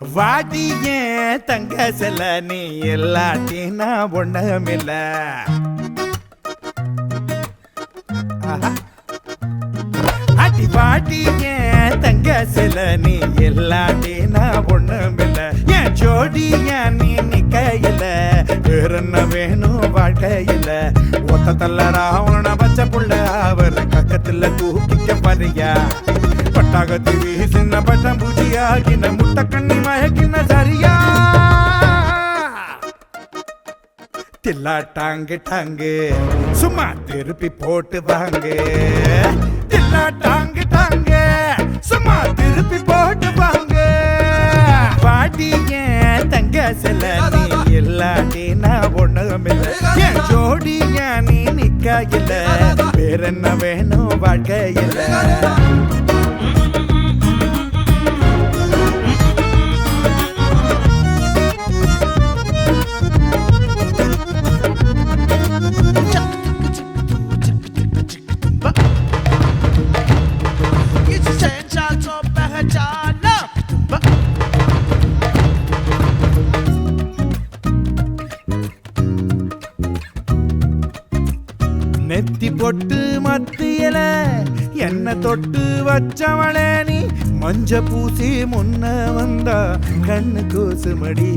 வாடிய தங்க செல நீ எல்லாட்டினா ஒண்ணுமில்ல. அடி வாடிய தங்க செல நீ எல்லாட்டினா ஒண்ணுமில்ல. என் ஜோடிய நீ நிக்கையில வேற என்ன வேணும் வாழ்க்கையில. ஒத்த தள்ள ராவண பச்சை புள்ள அவர் கக்கத்துல தூக்கிக்க பறியா. பட்டாகத்தி வீசின பட்டம் பூஜியாகின முட்டை கண்ணி மயக்கின சரியா. தில்லா டாங்கு டாங்கு சும்மா திருப்பி போட்டு வாங்க. தில்லா டாங்கு டாங்கு சும்மா திருப்பி போட்டு வாங்க. பாட்டிய தங்க செல நீ இல்லாட்டினா ஒண்ணுமில்ல. என் ஜோடிய நீ நிக்கையில வேற என்ன வேணும் வாழ்க்கையில. நெத்தி பொட்டு மத்தியல என்ன தொட்டு வச்சவளே நீ. மஞ்ச பூசி முன்ன வந்தா கண்ணு கூசுமடி.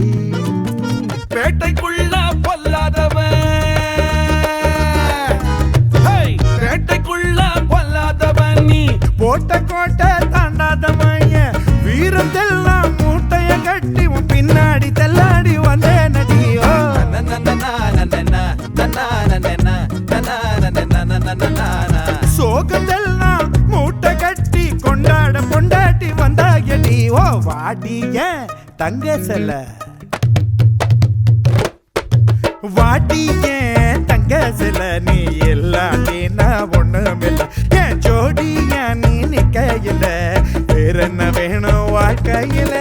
பேட்டைக்குள்ள பொல்லாதவன் பேட்டைக்குள்ள பொல்லாதவன் நீ. போட்ட கோட்டை தாண்டாதவன் வீரத்தெல்லாம் மூட்டைய கட்டி உன் பின்னாடி தள்ளாடி வந்தே நடியோ. சோகத்தெல்லாம் மூட்டை கட்டி கொண்டாட கொண்டாட்டி வந்தாயடி. ஓ வாடிய தங்க செல வாடிய தங்க செல நீ எல்லாட்டினா ஒண்ணுமில்ல. என் ஜோடிய நீ நிக்கையில வேற என்ன வேணும் வாழ்க்கையில.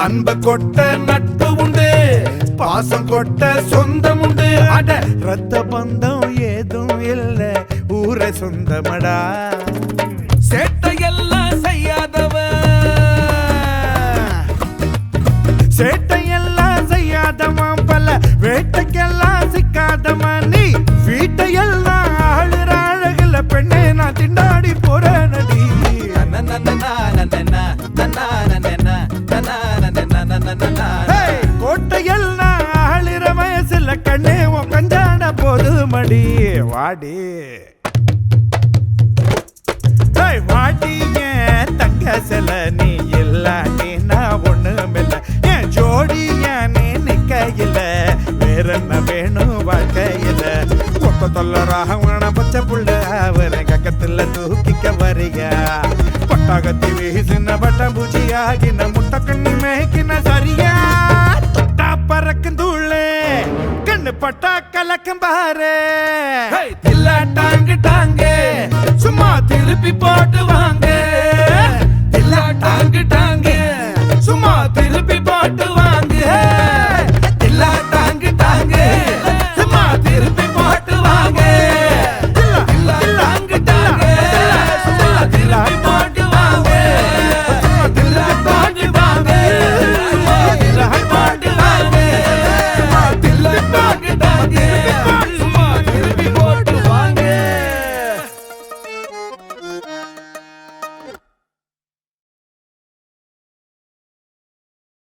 அன்ப கொட்ட நட்பு உண்டு, பாசம் கொட்ட சொந்தம் உண்டு. அட ரத்த பந்தம் ஏதும் இல்ல ஊரை சொந்தமடா. சேட்டையெல்லாம் செய்யாதவன் சேட்டையெல்லாம் செய்யாதவன் பல வேட்டைக்கெல்லாம் சிக்காதவன் நீ. வீட்டையெல்லாம் ஆளுற அழகுல பெண்ணே நான் திண்டாடி போற நடி. கோட்டையெல்லாம் ஆளுற வயசுல கண்ணே உன் கஞ்சாட போது மடி. வாடி வாடிய தங்க செல நீ இல்லாட்டினா ஒண்ணுமில்ல. என் ஜோடிய நீ நிக்கையில வேற என்ன வேணும் வாழ்க்கையில. கொத்த தொல்ல ராவண பச்சை புள்ள அவரை கக்கத்துல தூக்கிக்க வரியா. பட்டாகத்தி வீசின பட்டம் பூஜியாகின முட்டை கண்ணி மேய்க்கின சரியா. தொட்டா பறக்கும் தூளே கண்ணு பட்டா கலக்கும் பாரு. தில்லா டாங்கு டாங்கு சும்மா திருப்பி போட்டு வாங்க. தில்லா டாங்கு டாங்கு